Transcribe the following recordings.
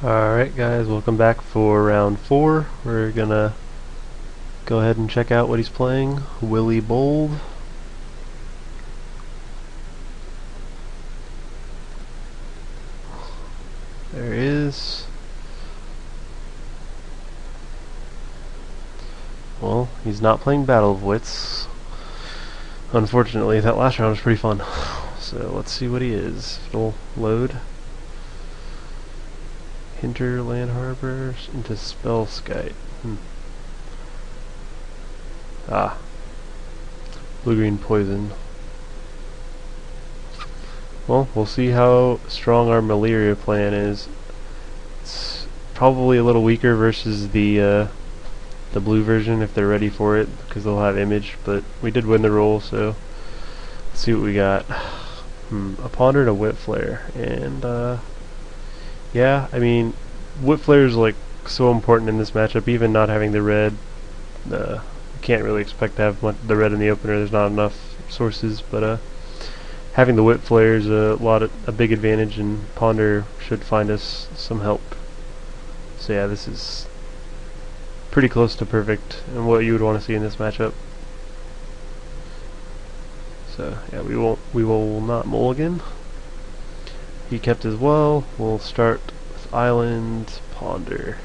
Alright guys, welcome back for round 4. We're gonna go ahead and check out what he's playing. Willie Bold. There he is. Well, he's not playing Battle of Wits. Unfortunately, that last round was pretty fun. So let's see what he is. It'll load. Hinterland Harbor into Spellskite. Blue-green poison. Well, we'll see how strong our malaria plan is. It's probably a little weaker versus the blue version if they're ready for it, because they'll have image, but we did win the roll, so let's see what we got. A Ponder and a Whip Flare, and yeah, I mean, Whip Flare is like so important in this matchup. Even not having the red, you can't really expect to have the red in the opener. There's not enough sources, but having the Whip Flare is a big advantage, and Ponder should find us some help. So yeah, this is pretty close to perfect and what you would want to see in this matchup. So yeah, we will not mulligan. He kept as well. We'll start with Island, Ponder.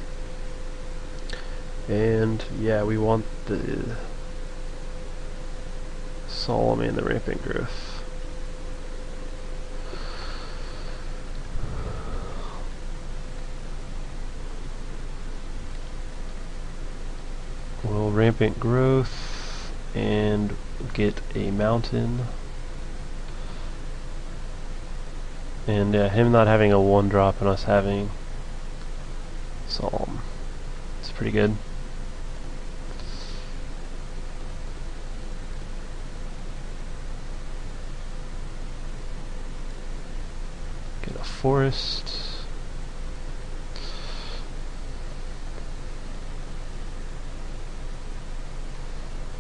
And yeah, we want the Solemn and the Rampant Growth. We'll Rampant Growth and get a Mountain. And him not having a 1-drop and us having Solemn. It's pretty good. Get a Forest.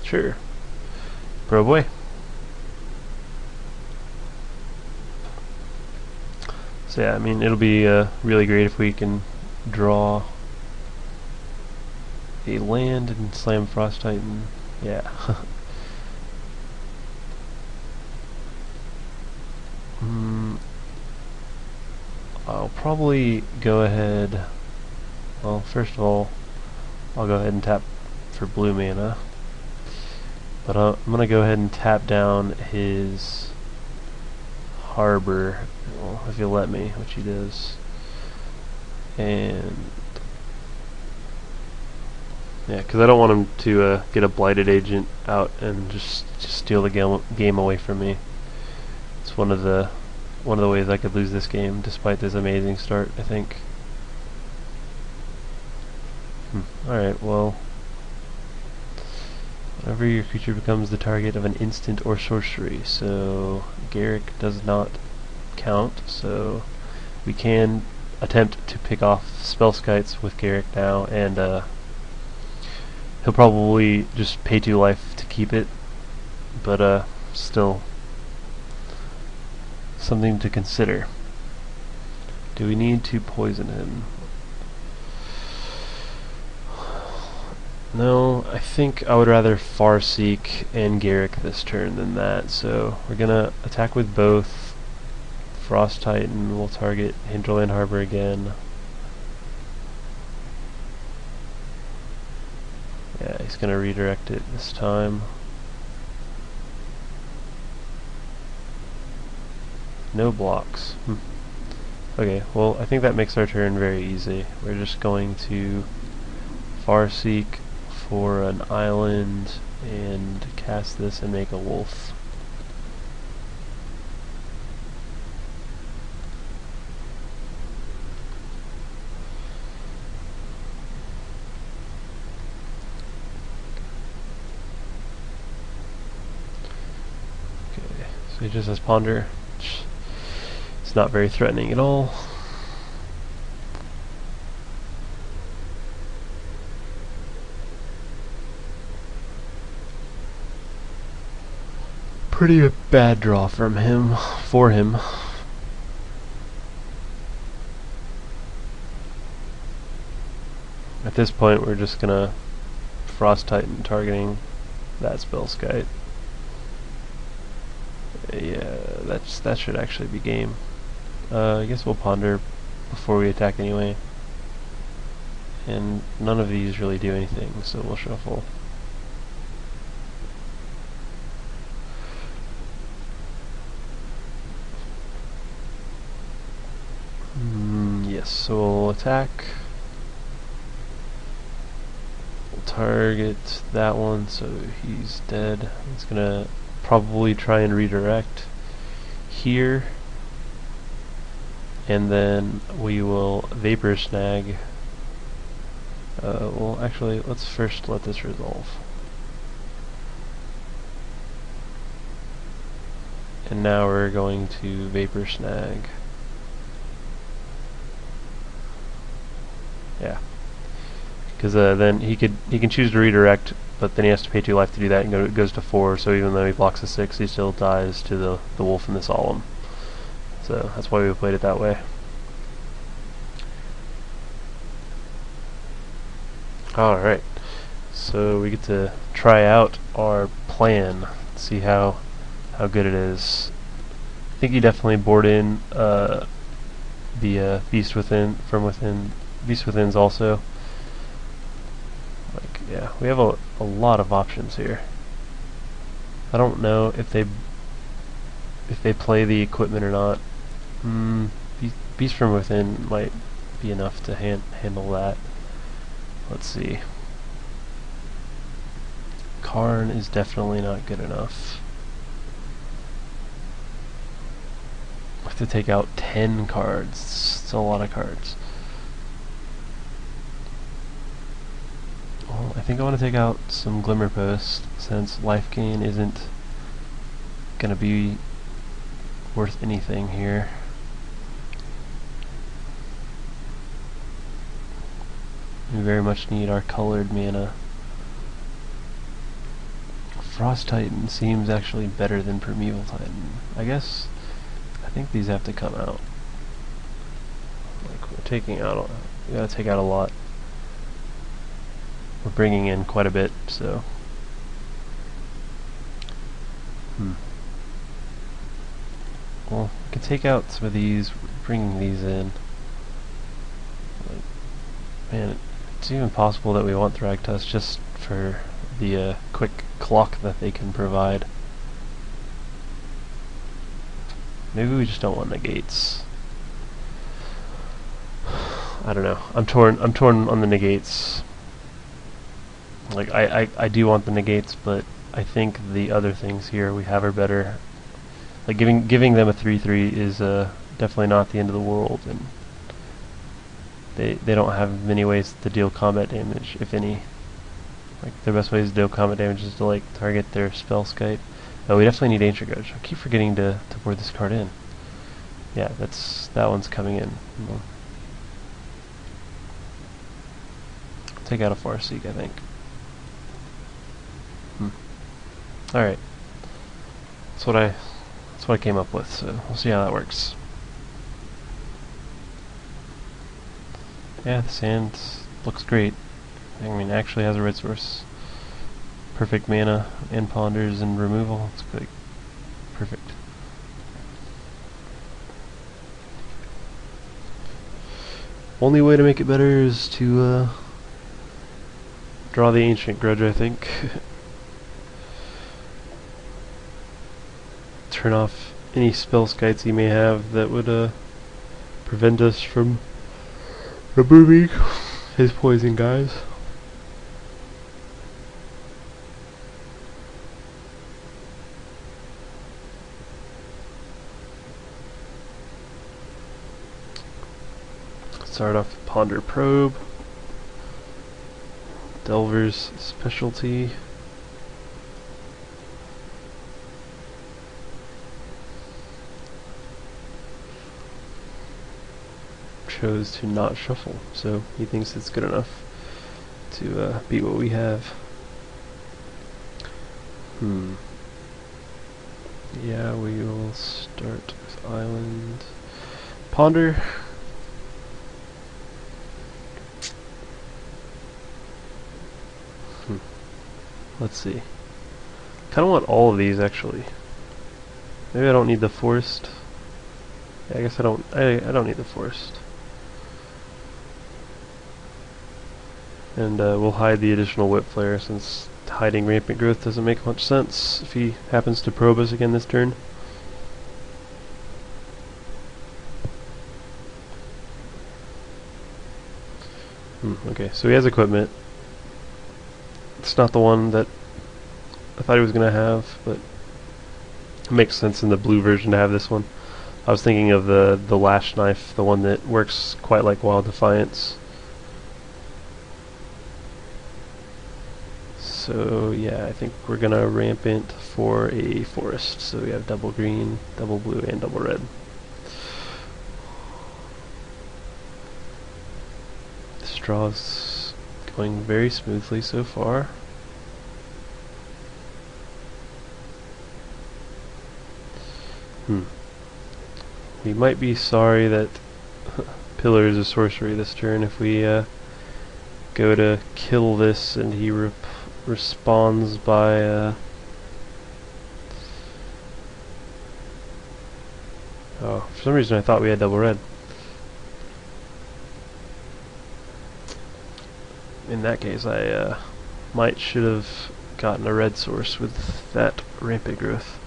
Sure. Pro boy. So yeah, I mean, it'll be really great if we can draw a land and slam Frost Titan. Yeah. I'll probably go ahead. Well, first of all, I'll go ahead and tap for blue mana. But I'm gonna go ahead and tap down his Harbor, well, if he'll let me, which he does. And yeah, because I don't want him to get a Blighted Agent out and just steal the game away from me. It's one of the ways I could lose this game, despite this amazing start, I think. Alright, well, whenever your creature becomes the target of an instant or sorcery, so Garrick does not count, so we can attempt to pick off Spellskites with Garrick now, and he'll probably just pay 2 life to keep it, but still something to consider. Do we need to poison him? No, I think I would rather farseek and Garrick this turn than that, so we're gonna attack with both. Frost Titan will target Hinterland Harbor again. Yeah, he's gonna redirect it this time. No blocks. Okay, well, I think that makes our turn very easy. We're just going to farseek for an island and cast this and make a wolf. Okay, so he just has Ponder. It's not very threatening at all. Pretty bad draw from him, for him. At this point, we're just gonna Frost Titan targeting that Spellskite. Yeah, that should actually be game. I guess we'll ponder before we attack anyway. And none of these really do anything, so we'll shuffle. Yes, so we'll attack. We'll target that one, so he's dead. He's gonna probably try and redirect here. And then we will Vapor Snag. Well, actually, let's first let this resolve. And now we're going to Vapor Snag. Yeah, because then he can choose to redirect, but then he has to pay 2 life to do that, and it goes to 4. So even though he blocks a 6, he still dies to the wolf in the solemn. So that's why we played it that way. All right, so we get to try out our plan, see how good it is. I think he definitely bored in the Beast Within from within. Beast Within's also. Like, yeah, we have a lot of options here. I don't know if they play the equipment or not. Beast from Within might be enough to handle that. Let's see. Karn is definitely not good enough. I have to take out 10 cards. It's a lot of cards. Well, I think I want to take out some Glimmer Post, since life gain isn't gonna be worth anything here. We very much need our colored mana. Frost Titan seems actually better than Primeval Titan. I think these have to come out. Like, we're taking out we gotta take out a lot. We're bringing in quite a bit, so. Well, we can take out some of these, bringing these in. Like, man, it's even possible that we want thragtusk just for the quick clock that they can provide. Maybe we just don't want negates. I don't know. I'm torn on the negates. Like, I do want the negates, but I think the other things here we have are better. Like, giving them a 3/3 is definitely not the end of the world, and they don't have many ways to deal combat damage, if any. Like, their best ways to deal combat damage is to, like, target their Spellskite. Oh, we definitely need Ancient Grudge. I keep forgetting to board this card in. Yeah, that one's coming in. We'll take out a Farseek, I think. Alright. That's what I came up with, so we'll see how that works. Yeah, the sand looks great. I mean, it actually has a red source. Perfect mana and ponders and removal. It's like perfect. Only way to make it better is to draw the Ancient Grudge, I think. Turn off any Spellskites he may have that would prevent us from removing his poison guys. Start off with Ponder Probe, Delver's Specialty. Chose to not shuffle, so he thinks it's good enough to beat what we have. Yeah, we will start with Island. Ponder. Let's see. Kind of want all of these actually. Maybe I don't need the forest. Yeah, I guess I don't. I don't need the forest. And we'll hide the additional whip flare since hiding rampant growth doesn't make much sense if he happens to probe us again this turn. Okay, so he has equipment. It's not the one that I thought he was going to have, but it makes sense in the blue version to have this one. I was thinking of the lash knife, the one that works quite like Wild Defiance. So yeah, I think we're going to rampant for a forest. So we have double green, double blue, and double red. This draw's going very smoothly so far. We might be sorry that Pillar is a sorcery this turn if we go to kill this and he responds by oh, for some reason I thought we had double red. In that case I should have gotten a red source with that rampant growth.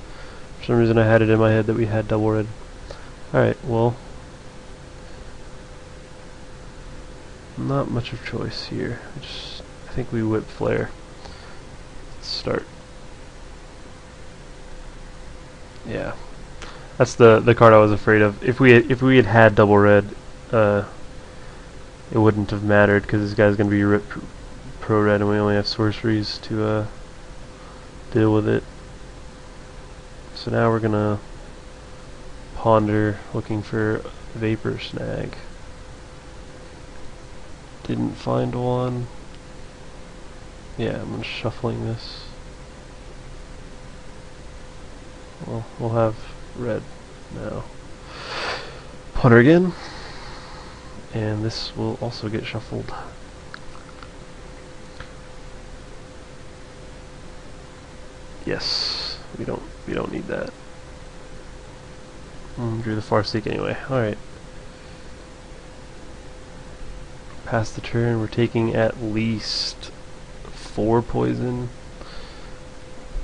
For some reason I had it in my head that we had double red. Alright, well, not much of choice here. I think we whip flare. Let's start. Yeah, that's the card I was afraid of. If we had double red, it wouldn't have mattered because this guy's gonna be pro red, and we only have sorceries to deal with it. So now we're gonna ponder, looking for vapor snag. Didn't find one. Yeah, I'm shuffling this. Well, we'll have red now. Ponder again. And this will also get shuffled. Yes, we don't need that. Drew the farseek anyway. Alright. Past the turn, we're taking at least 4 poison.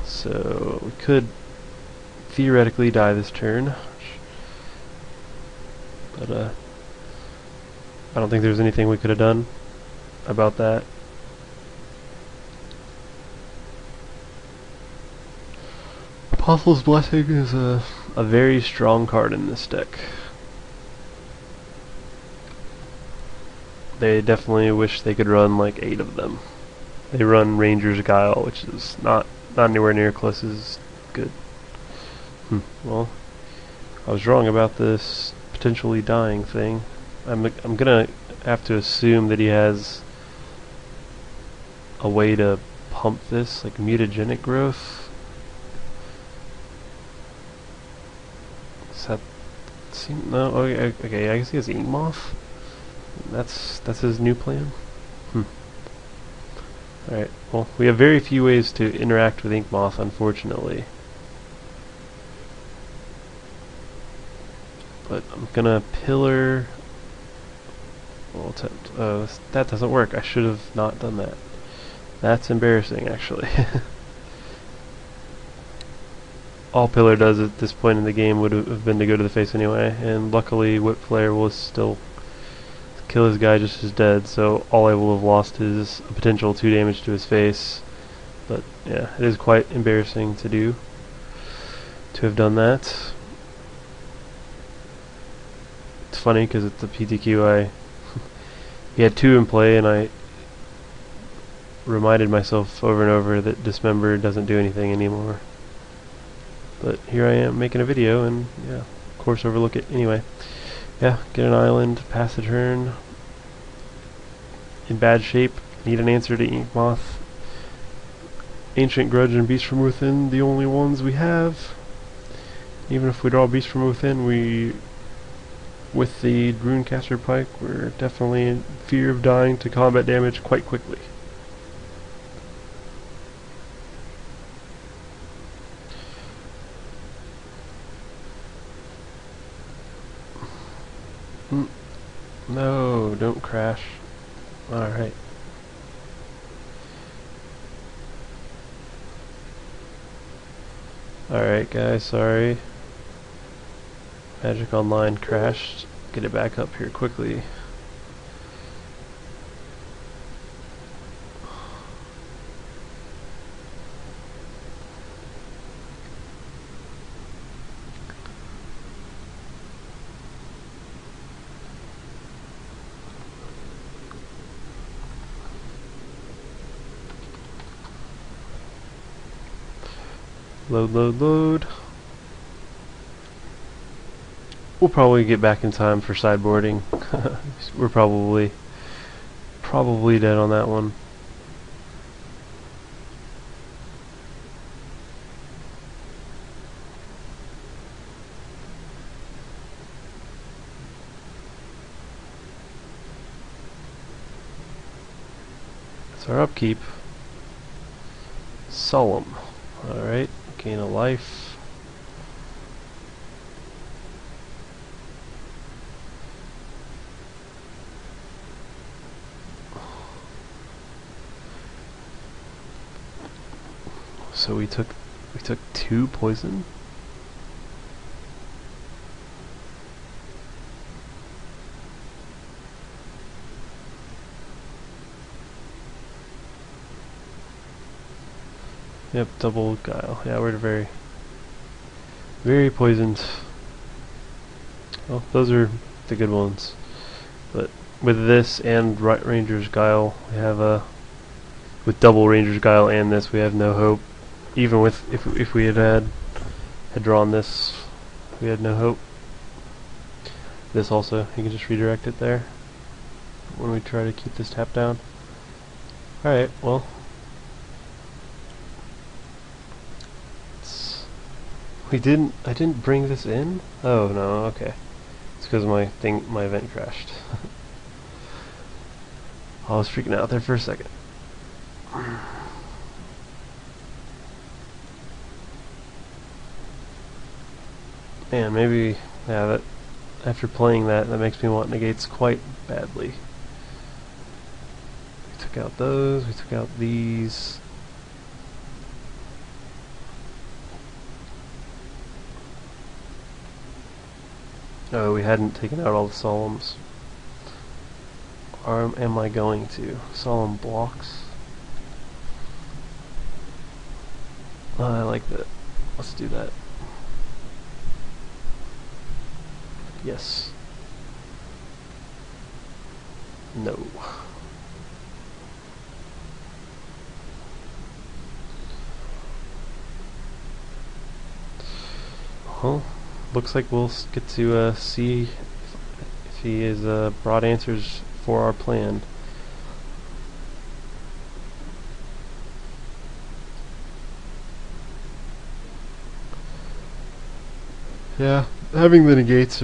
So we could theoretically die this turn. But I don't think there's anything we could have done about that. Apostle's Blessing is a very strong card in this deck. They definitely wish they could run like 8 of them. They run Ranger's Guile, which is not anywhere near close as good. Well, I was wrong about this potentially dying thing. I'm gonna have to assume that he has a way to pump this, like mutagenic growth. Does that seem no? Okay, I guess he has Ink Moth. That's his new plan. Alright, well, we have very few ways to interact with Ink Moth, unfortunately. But I'm gonna pillar. We'll attempt. That doesn't work. I should have not done that. That's embarrassing, actually. All pillar does at this point in the game would have been to go to the face anyway, and luckily Whip Flare will still kill his guy just as dead, so all I will have lost is a potential 2 damage to his face. But yeah, it is quite embarrassing to have done that. It's funny because at the PTQ he had 2 in play, and I reminded myself over and over that Dismember doesn't do anything anymore. But here I am making a video, and yeah, of course overlook it anyway. Yeah, get an island, pass the turn. In bad shape, need an answer to Ink Moth. Ancient Grudge and Beast from Within, the only ones we have. Even if we draw Beast from Within, with the Runecaster Pike, we're definitely in fear of dying to combat damage quite quickly. No, don't crash. Alright. Alright guys, sorry. Magic Online crashed. Get it back up here quickly. Load, load, load. We'll probably get back in time for sideboarding. We're probably dead on that one. That's our upkeep. Solemn. Alright, gain a life. So we took 2 poison. Yep, double guile. Yeah, we're very poisoned. Well, those are the good ones. But with this and Ranger's Guile, we have with double Ranger's Guile and this, we have no hope. Even with if we had drawn this, we had no hope. This also, you can just redirect it there when we try to keep this tap down. Alright, well. I didn't bring this in? Oh no, okay. It's because my event crashed. I was freaking out there for a second. Man, maybe, yeah, that after playing that makes me want negates quite badly. We took out those, we took out these. Oh, we hadn't taken out all the solemns. Or am I going to? Solemn blocks. Oh, I like that. Let's do that. Yes. No. Well, looks like we'll get to see if he has brought answers for our plan. Yeah, having the negates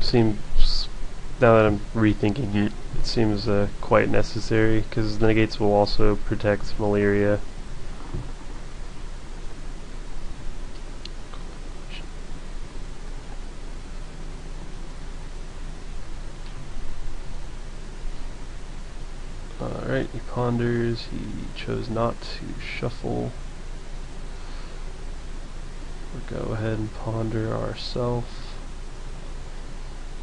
seems, now that I'm rethinking it, it seems quite necessary, because the negates will also protect malaria. Alright, he ponders, he chose not to shuffle. We'll go ahead and ponder ourselves.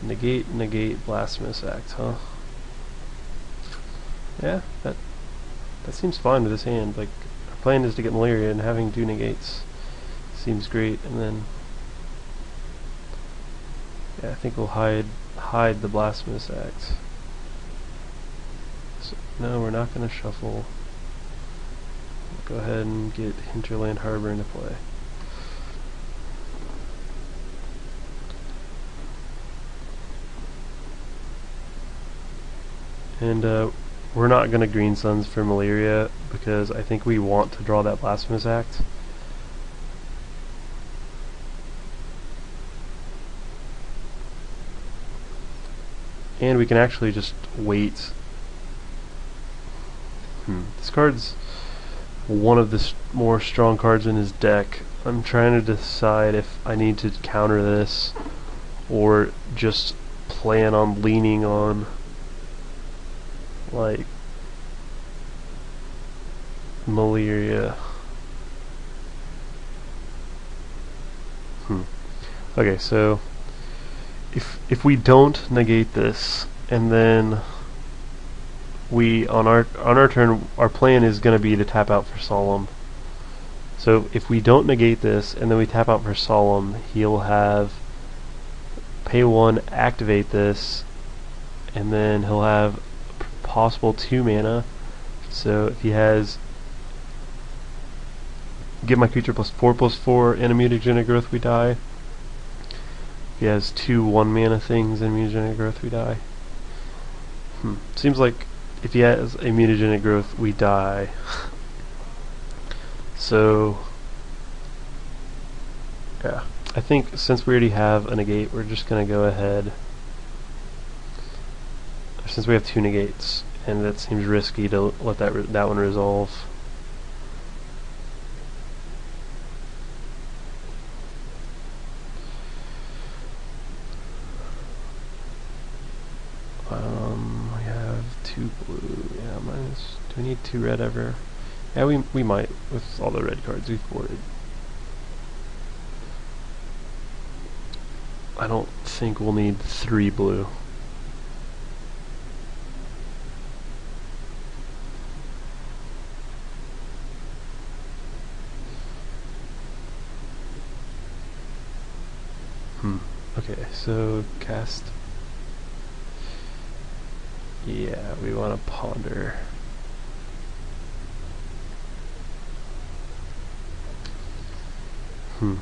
Negate, blasphemous act, huh? Yeah, that seems fine with this hand. Like, our plan is to get malaria, and having 2 negates seems great. And then, yeah, I think we'll hide the blasphemous act. So, no, we're not going to shuffle. We'll go ahead and get Hinterland Harbor into play. And we're not going to Green Suns for malaria because I think we want to draw that Blasphemous Act. And we can actually just wait. This card's one of the more strong cards in his deck. I'm trying to decide if I need to counter this or just plan on leaning on like malaria. Okay, so if we don't negate this, and then we on our turn, our plan is going to be to tap out for Solemn. So if we don't negate this and then we tap out for Solemn, he'll have pay 1, activate this, and then he'll have possible 2 mana. So if he has give my creature +4/+4 and a mutagenic growth, we die. If he has 2 1-mana things and mutagenic growth, we die. Seems like if he has a mutagenic growth, we die. So yeah, I think since we already have a negate, we're just gonna go ahead. Since we have 2 negates, and that seems risky to let that one resolve. We have 2 blue. Yeah, minus. Do we need 2 red ever? Yeah, we might with all the red cards we've boarded. I don't think we'll need 3 blue. Okay, so cast. Yeah, we want to ponder.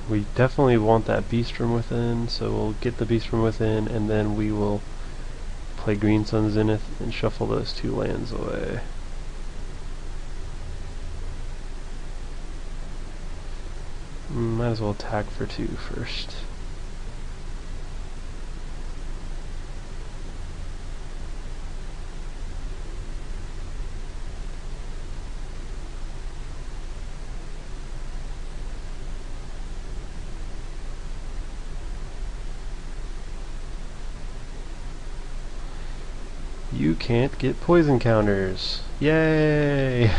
We definitely want that beast from within, so we'll get the beast from within, and then we will play Green Sun Zenith and shuffle those 2 lands away. Might as well attack for 2 first. You can't get poison counters. Yay!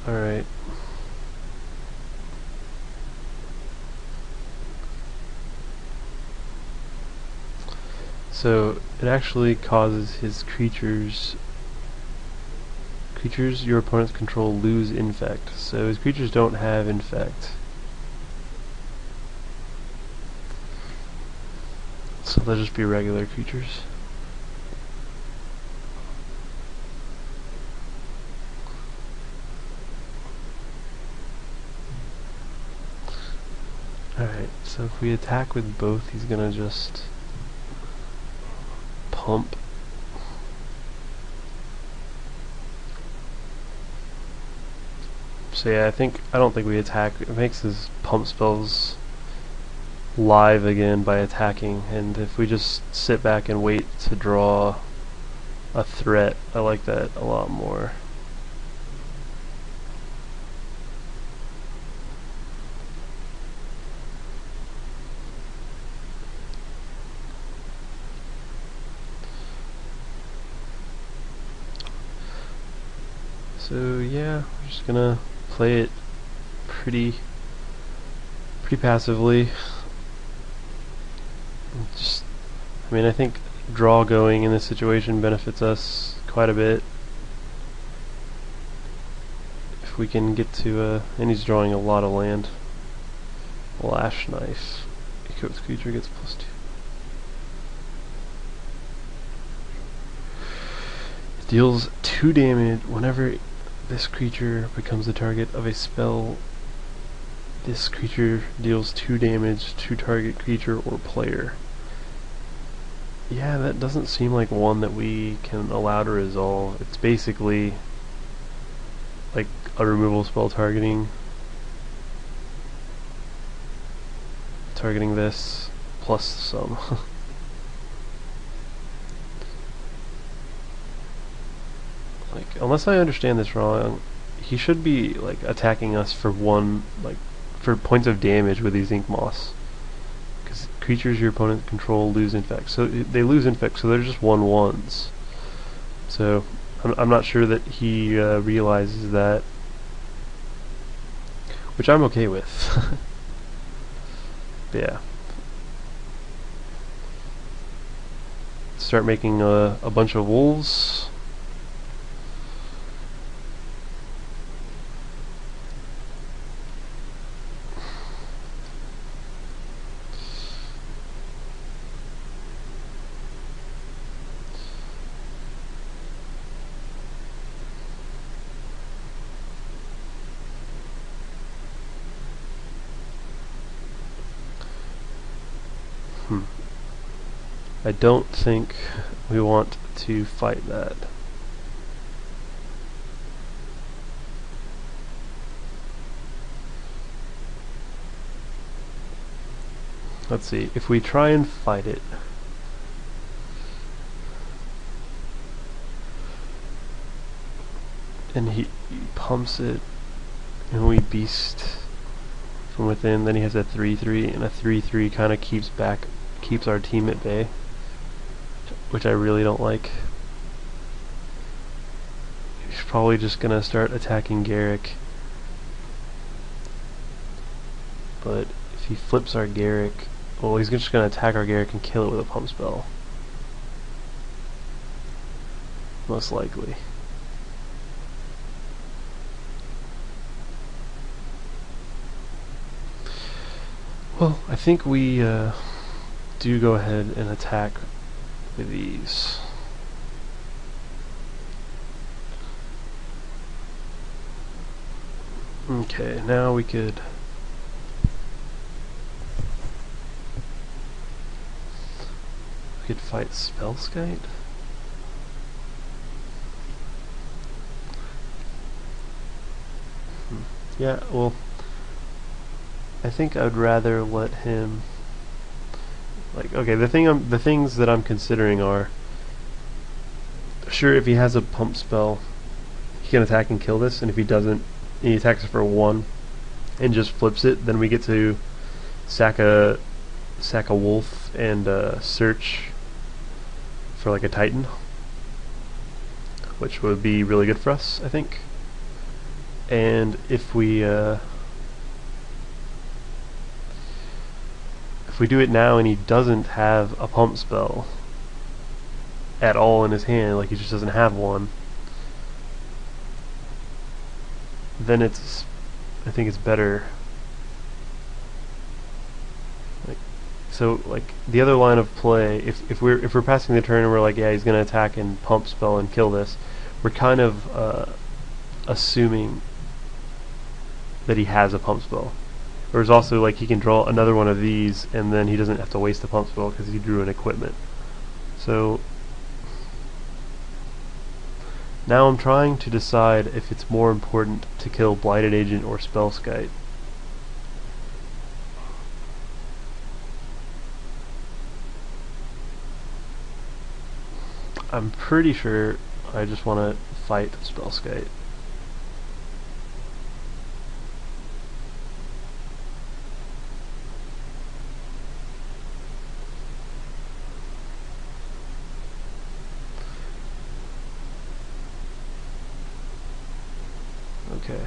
Alright. So it actually causes his creatures your opponent's control lose infect. So his creatures don't have infect. So they'll just be regular creatures. Alright, so if we attack with both, he's gonna just pump. So yeah, I don't think we attack. It makes his pump spells live again by attacking, and if we just sit back and wait to draw a threat, I like that a lot more. So yeah, we're just gonna play it pretty passively. I think draw going in this situation benefits us quite a bit. If we can get to and he's drawing a lot of land. Lash Knife. Equipped creature gets +2. It deals 2 damage whenever this creature becomes the target of a spell. This creature deals 2 damage to target creature or player. Yeah, that doesn't seem like one that we can allow to resolve. It's basically like a removal spell targeting this plus some. Like, unless I understand this wrong, he should be like attacking us for for points of damage with these ink moths. Because creatures your opponent control lose infect, so they lose infect, so they're just 1/1s. So I'm not sure that he realizes that, which I'm okay with. But yeah. Start making a bunch of wolves. I don't think we want to fight that. Let's see, if we try and fight it, and he pumps it, and we beast from within, then he has a 3/3, and a 3/3 kind of keeps our team at bay, which I really don't like. He's probably just gonna start attacking Garrick, but if he flips our Garrick, well, he's just gonna attack our Garrick and kill it with a pump spell, most likely. Well, I think we do go ahead and attack with these. Okay, now we could fight Spellskite. Yeah, well, I think I'd rather let him, like, okay, the things that I'm considering are, sure, if he has a pump spell, he can attack and kill this, and if he doesn't, he attacks for 1 and just flips it, then we get to sack a wolf and search for like a Titan, which would be really good for us, I think. And if we do it now and he doesn't have a pump spell at all in his hand, like he just doesn't have one, then I think it's better. So like the other line of play, if we're passing the turn and we're like, yeah, he's gonna attack and pump spell and kill this, we're kind of assuming that he has a pump spell. There's also like he can draw another one of these and then he doesn't have to waste a pump spell because he drew an equipment. So now I'm trying to decide if it's more important to kill Blighted Agent or Spellskite. I'm pretty sure I just want to fight Spellskite. Okay.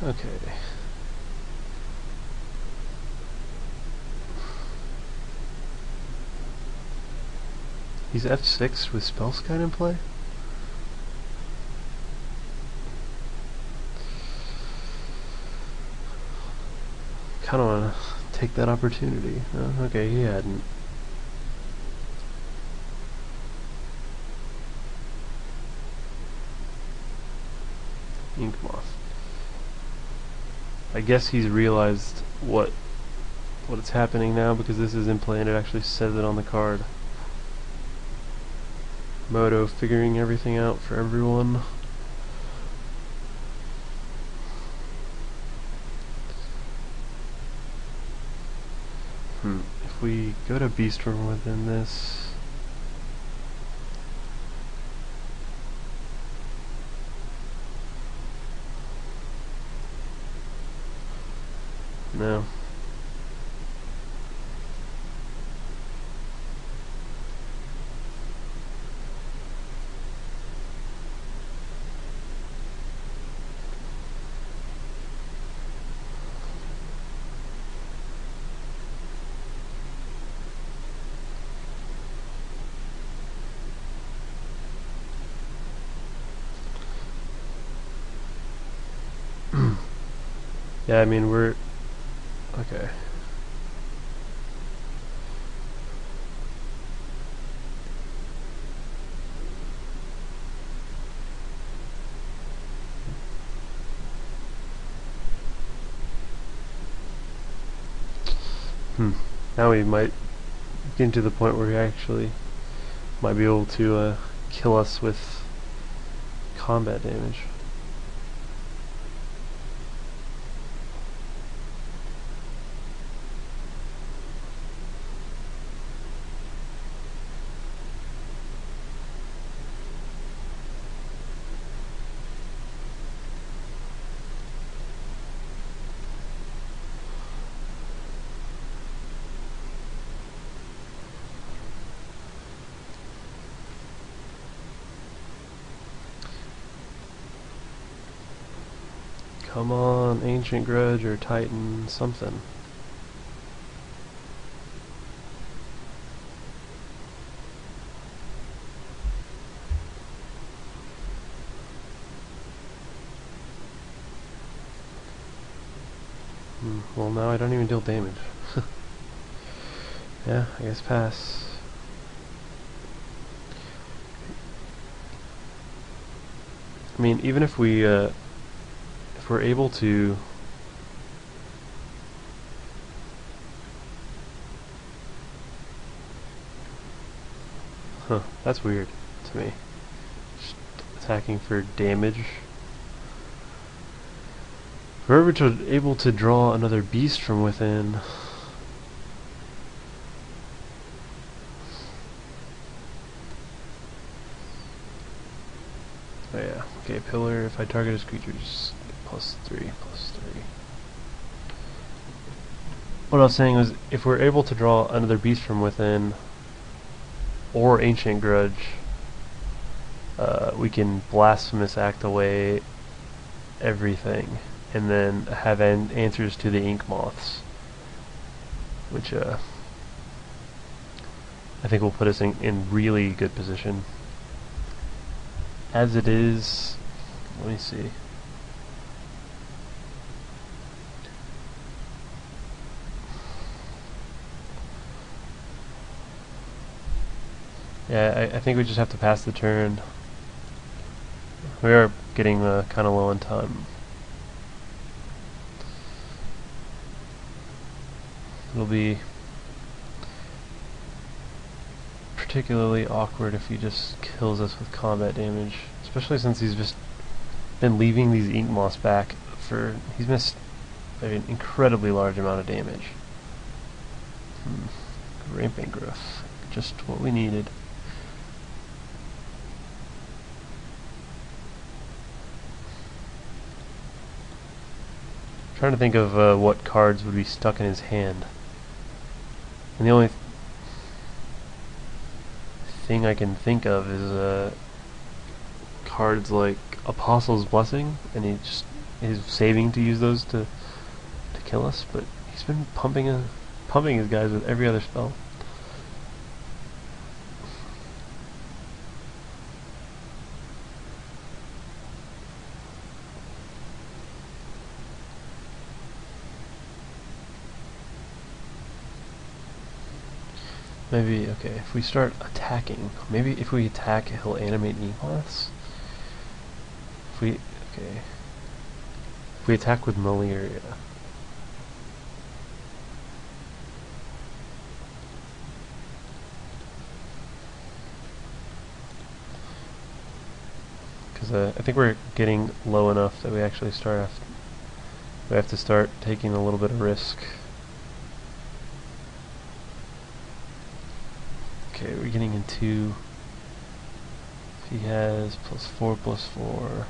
Okay. He's F6 with Spellskite in play? Kinda wanna take that opportunity. Oh, okay, he hadn't. Ink moth. I guess he's realized what's happening now because this is implanted. It actually says it on the card. Moto figuring everything out for everyone. If we go to beast from within this, no. Yeah, I mean we're okay. Now we might get to the point where he actually might be able to kill us with combat damage. Come on, Ancient Grudge or Titan, something. Well, now I don't even deal damage. Yeah, I guess pass. I mean, even if we're able to that's weird to me. Just attacking for damage. If we're able to draw another beast from within. Oh yeah, okay, pillar, if I target his creatures, +3/+3. What I was saying was, if we're able to draw another beast from within, or Ancient Grudge, we can Blasphemous Act away everything, and then have answers to the Ink Moths, which I think will put us in really good position. As it is, let me see. Yeah, I think we just have to pass the turn. We are getting kind of low on time. It'll be particularly awkward if he just kills us with combat damage, especially since he's just been leaving these Ink Moths back for... he's missed an incredibly large amount of damage. Rampant Growth, just what we needed. Trying to think of what cards would be stuck in his hand, and the only thing I can think of is cards like Apostle's Blessing, and he just is saving to use those to kill us. But he's been pumping his guys with every other spell. Maybe, okay, if we start attacking, maybe if we attack, he'll animate Ink Moths. If we Okay. If we attack with malaria. Because I think we're getting low enough that we actually we have to start taking a little bit of risk. Okay, we're getting into... If he has +4/+4...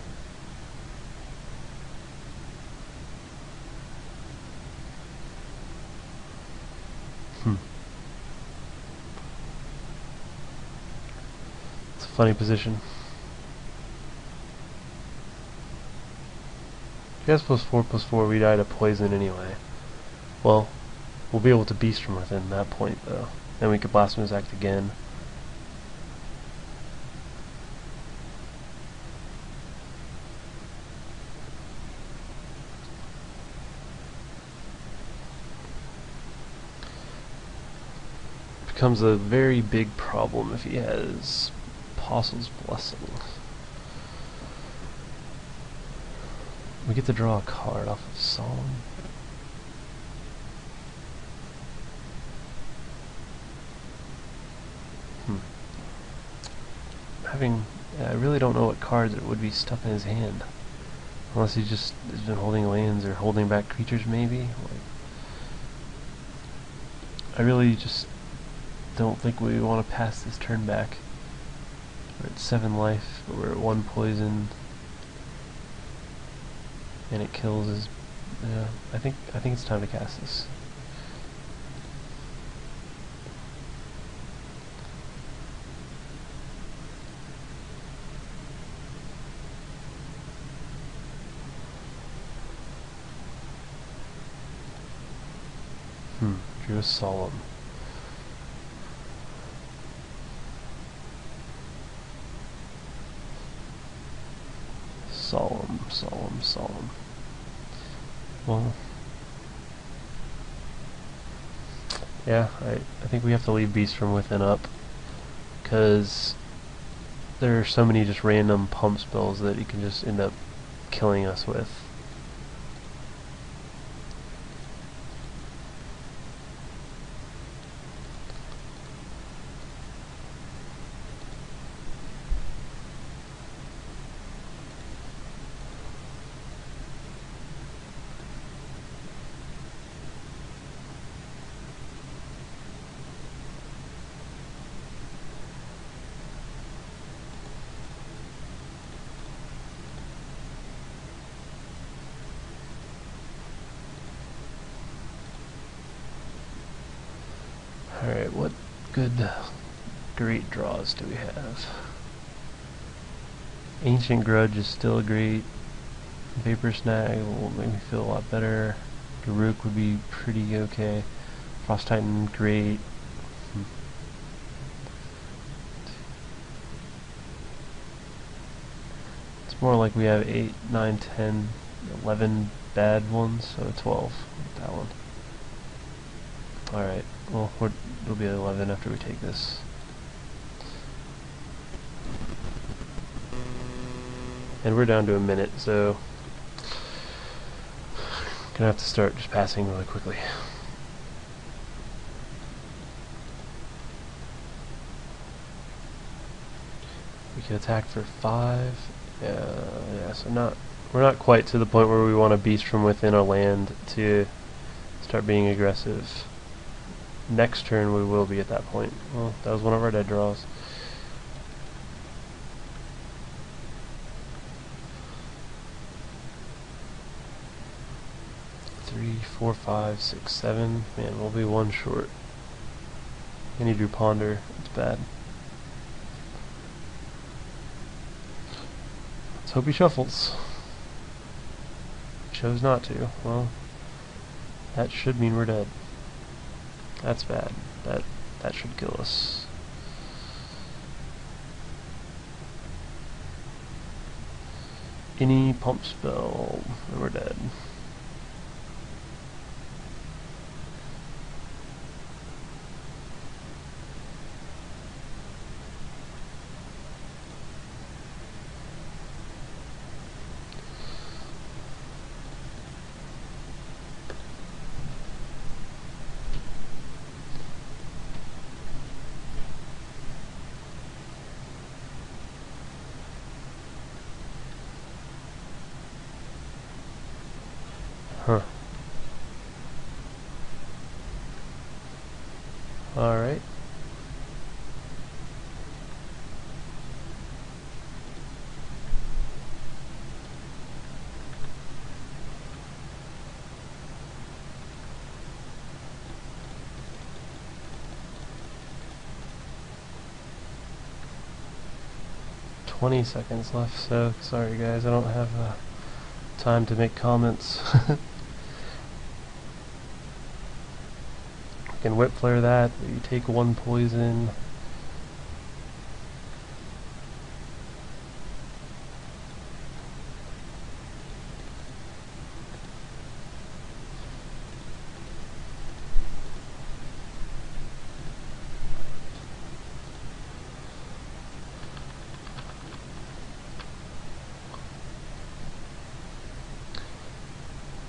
It's a funny position. If he has +4/+4, we die to poison anyway. Well, we'll be able to beast from within that point, though. Then we could Blasphemous Act again. Becomes a very big problem if he has Apostle's Blessing. We get to draw a card off of Solemn. I really don't know what cards it would be stuck in his hand. Unless he just has been holding lands or holding back creatures, maybe. Like, I really just don't think we want to pass this turn back. We're at 7 life, but we're at 1 poison, and it kills his. Yeah, I think it's time to cast this. Drew a Solemn. Solemn. Well, yeah, I think we have to leave Beast from Within up, because there are so many just random pump spells that he can just end up killing us with. Alright, what good great draws do we have? Ancient Grudge is still great. Vapor Snag will make me feel a lot better. Garruk would be pretty okay. Frost Titan, great. It's more like we have 8, 9, 10, 11 bad ones, so 12 with that one. Alright, well, it'll be 11 after we take this. And we're down to a minute, so gonna have to start just passing really quickly. We can attack for 5. Yeah, so we're not quite to the point where we want to beast from within a land to start being aggressive. Next turn we will be at that point. Well, that was one of our dead draws. Three, 4, 5, 6, 7. Man, we'll be 1 short. And he drew Ponder. It's bad. Let's hope he shuffles. Chose not to. Well, that should mean we're dead. That's bad. That should kill us. Any pump spell, and we're dead. Huh. Alright. "20 seconds left, so sorry guys, I don't have time to make comments." You can whip flare that, you take 1 poison.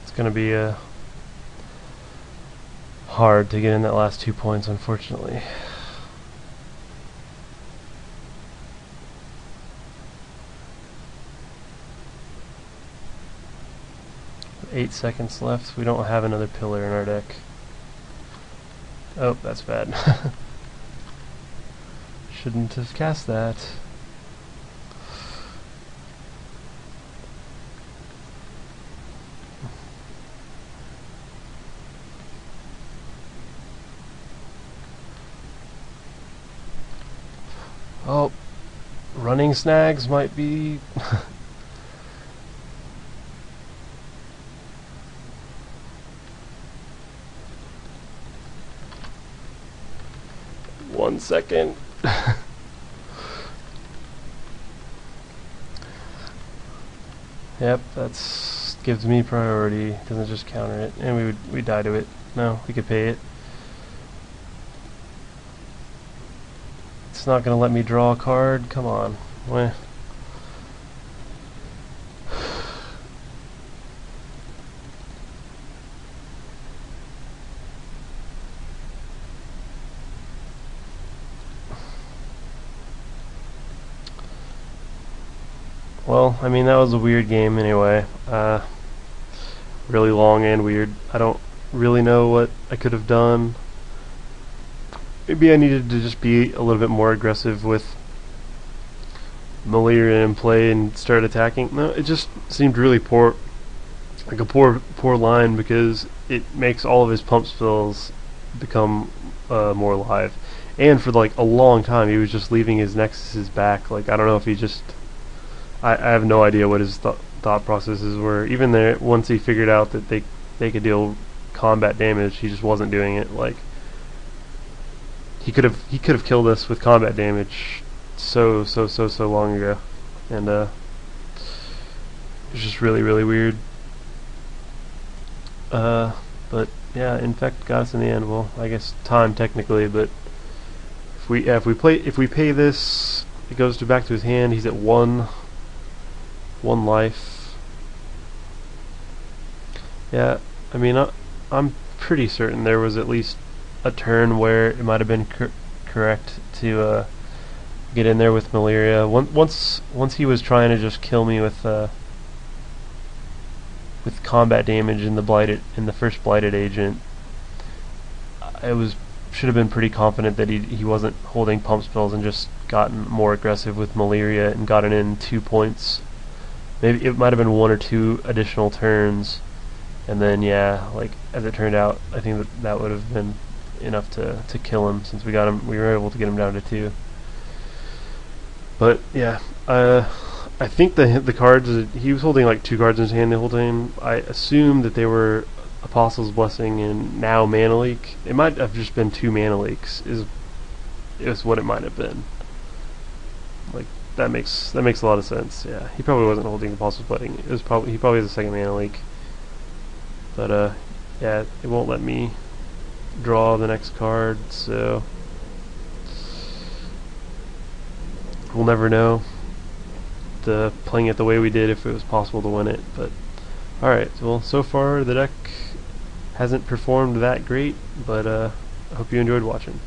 It's gonna be hard to get in that last 2 points, unfortunately. With 8 seconds left, we don't have another pillar in our deck. Oh, that's bad. Shouldn't have cast that. Oh, running snags might be... One second. Yep, that's gives me priority. Doesn't just counter it, and we die to it. No, we could pay it. It's not gonna let me draw a card. Come on. Weh. Well, I mean, that was a weird game anyway. Really long and weird. I don't really know what I could have done. Maybe I needed to just be a little bit more aggressive with Malaria in play and start attacking. No, it just seemed really poor, like a poor line, because it makes all of his pump spells become more alive. And for like a long time, he was just leaving his Nexuses back. Like, I don't know if he just... I have no idea what his thought processes were. Even there, once he figured out that they could deal combat damage, he just wasn't doing it. Like, he could have killed us with combat damage so long ago, and it was just really weird. But yeah, Infect got us in the end. Well, I guess time technically, but if we pay this, it goes back to his hand. He's at one life. Yeah, I mean, I'm pretty certain there was at least a turn where it might have been correct to get in there with Malaria. Once he was trying to just kill me with combat damage in the first blighted agent, should have been pretty confident that he wasn't holding pump spells and just gotten more aggressive with Malaria and gotten in 2 points. Maybe it might have been 1 or 2 additional turns, and then yeah, like as it turned out, I think that would have been enough to kill him, since we were able to get him down to 2. But yeah, I think the cards, he was holding like 2 cards in his hand the whole time. I assume that they were Apostle's Blessing and now Mana Leak. It might have just been 2 Mana Leaks, is what it might have been. Like, that makes a lot of sense. Yeah, he probably wasn't holding Apostle's Blessing. He probably has a second Mana Leak. But yeah, it won't let me draw the next card, so we'll never know playing it the way we did if it was possible to win it. But alright, well, so far the deck hasn't performed that great, but I hope you enjoyed watching.